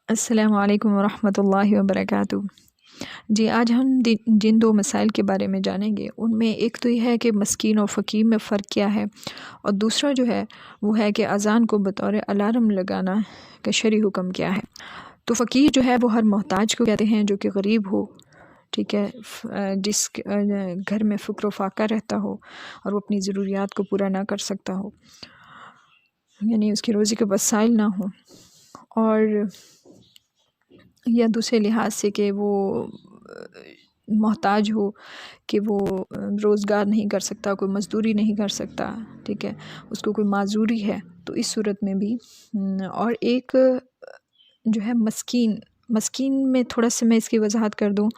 السلام علیکم ورحمۃ اللہ وبرکاتہ۔ جی آج ہم جن دو مسائل کے بارے میں جانیں گے ان میں ایک تو یہ ہے کہ مسکین اور فقیر میں فرق کیا ہے، اور دوسرا جو ہے وہ ہے کہ اذان کو بطور الارم لگانا کا شرعی حکم کیا ہے۔ تو فقیر جو ہے وہ ہر محتاج کو کہتے ہیں جو کہ غریب ہو، ٹھیک ہے، جس گھر میں فقر و فاقہ رہتا ہو اور وہ اپنی ضروریات کو پورا نہ کر سکتا ہو، یعنی اس کی روزی کے وسائل نہ ہوں، اور یا دوسرے لحاظ سے کہ وہ محتاج ہو کہ وہ روزگار نہیں کر سکتا، کوئی مزدوری نہیں کر سکتا، ٹھیک ہے، اس کو کوئی معذوری ہے، تو اس صورت میں بھی۔ اور ایک جو ہے مسکین میں تھوڑا سا میں اس کی وضاحت کر دوں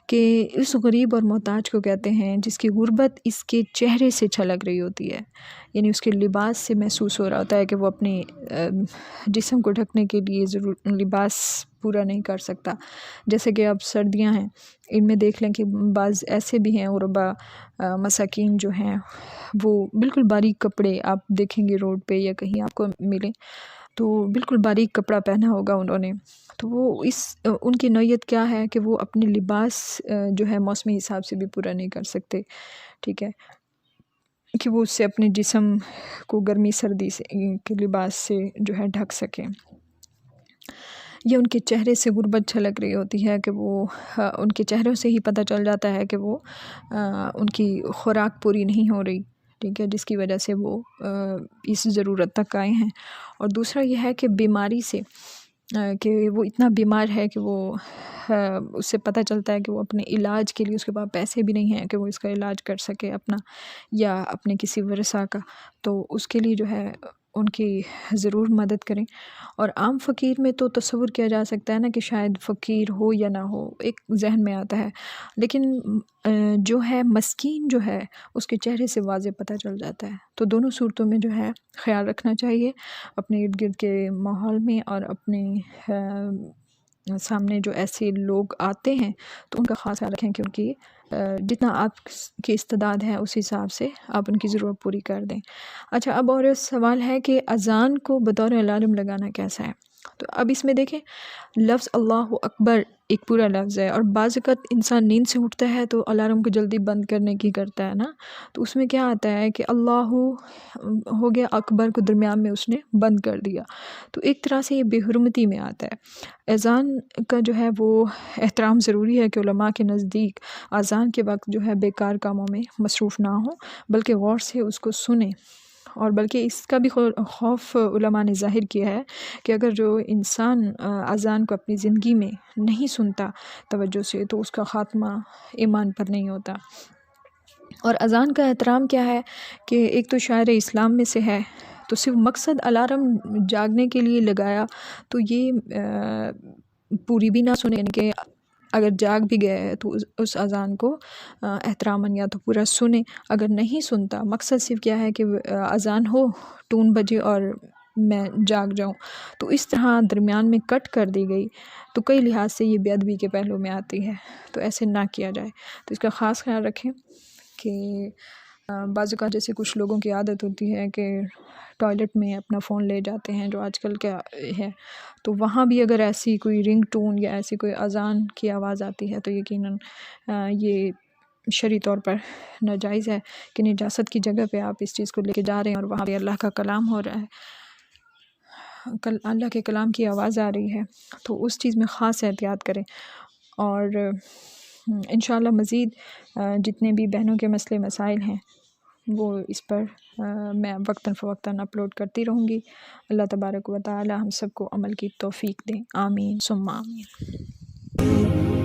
کہ اس غریب اور محتاج کو کہتے ہیں جس کی غربت اس کے چہرے سے چھلک رہی ہوتی ہے، یعنی اس کے لباس سے محسوس ہو رہا ہوتا ہے کہ وہ اپنے جسم کو ڈھکنے کے لیے لباس پورا نہیں کر سکتا۔ جیسے کہ اب سردیاں ہیں، ان میں دیکھ لیں کہ بعض ایسے بھی ہیں غربا مساکین جو ہیں وہ بالکل باریک کپڑے آپ دیکھیں گے روڈ پہ یا کہیں آپ کو ملیں تو بالکل باریک کپڑا پہنا ہوگا انہوں نے، تو وہ ان کی نوعیت کیا ہے کہ وہ اپنے لباس جو ہے موسمی حساب سے بھی پورا نہیں کر سکتے، ٹھیک ہے، کہ وہ اس سے اپنے جسم کو گرمی سردی سے کے لباس سے جو ہے ڈھک سکیں۔ یہ ان کے چہرے سے غربت چھلک رہی ہوتی ہے کہ وہ ان کے چہروں سے ہی پتہ چل جاتا ہے کہ وہ ان کی خوراک پوری نہیں ہو رہی، ٹھیک ہے، جس کی وجہ سے وہ اس ضرورت تک آئے ہیں۔ اور دوسرا یہ ہے کہ بیماری سے، کہ وہ اتنا بیمار ہے کہ وہ اس سے پتہ چلتا ہے کہ وہ اپنے علاج کے لیے اس کے پاس پیسے بھی نہیں ہیں کہ وہ اس کا علاج کر سکے اپنا یا اپنے کسی ورثہ کا، تو اس کے لیے جو ہے ان کی ضرور مدد کریں۔ اور عام فقیر میں تو تصور کیا جا سکتا ہے نا کہ شاید فقیر ہو یا نہ ہو، ایک ذہن میں آتا ہے، لیکن جو ہے مسکین جو ہے اس کے چہرے سے واضح پتہ چل جاتا ہے۔ تو دونوں صورتوں میں جو ہے خیال رکھنا چاہیے اپنے ارد گرد کے ماحول میں، اور اپنے سامنے جو ایسے لوگ آتے ہیں تو ان کا خاص خیال رکھیں کہ ان کی جتنا آپ کی استعداد ہے اس حساب سے آپ ان کی ضرورت پوری کر دیں۔ اچھا، اب اور سوال ہے کہ اذان کو بطور الارم لگانا کیسا ہے؟ تو اب اس میں دیکھیں، لفظ اللہ اکبر ایک پورا لفظ ہے، اور بعض اوقات انسان نیند سے اٹھتا ہے تو الارم کو جلدی بند کرنے کی کرتا ہے نا، تو اس میں کیا آتا ہے کہ اللہ ہو گیا، اکبر کو درمیان میں اس نے بند کر دیا، تو ایک طرح سے یہ بے حرمتی میں آتا ہے۔ اذان کا جو ہے وہ احترام ضروری ہے کہ علماء کے نزدیک اذان کے وقت جو ہے بیکار کاموں میں مصروف نہ ہوں، بلکہ غور سے اس کو سنیں، اور بلکہ اس کا بھی خوف علماء نے ظاہر کیا ہے کہ اگر جو انسان اذان کو اپنی زندگی میں نہیں سنتا توجہ سے تو اس کا خاتمہ ایمان پر نہیں ہوتا۔ اور اذان کا احترام کیا ہے کہ ایک تو شاعر اسلام میں سے ہے، تو صرف مقصد الارم جاگنے کے لیے لگایا تو یہ پوری بھی نہ سنے، یعنی کہ اگر جاگ بھی گئے ہے تو اس اذان کو احتراماً یا تو پورا سنیں، اگر نہیں سنتا مقصد صرف کیا ہے کہ اذان ہو ٹون بجے اور میں جاگ جاؤں، تو اس طرح درمیان میں کٹ کر دی گئی تو کئی لحاظ سے یہ بے ادبی کے پہلو میں آتی ہے، تو ایسے نہ کیا جائے۔ تو اس کا خاص خیال رکھیں کہ بعض اوقات جیسے کچھ لوگوں کی عادت ہوتی ہے کہ ٹوائلٹ میں اپنا فون لے جاتے ہیں، جو آج کل کا ہے، تو وہاں بھی اگر ایسی کوئی رنگ ٹون یا ایسی کوئی اذان کی آواز آتی ہے تو یقیناً یہ شرعی طور پر ناجائز ہے کہ نجاست کی جگہ پہ آپ اس چیز کو لے کے جا رہے ہیں، اور وہاں پہ اللہ کا کلام ہو رہا ہے، اللہ کے کلام کی آواز آ رہی ہے، تو اس چیز میں خاص احتیاط کریں۔ اور انشاءاللہ مزید جتنے بھی بہنوں کے مسئلے مسائل ہیں وہ اس پر میں وقتاً فوقتاً اپلوڈ کرتی رہوں گی۔ اللہ تبارک و تعالی ہم سب کو عمل کی توفیق دیں، آمین ثم آمین۔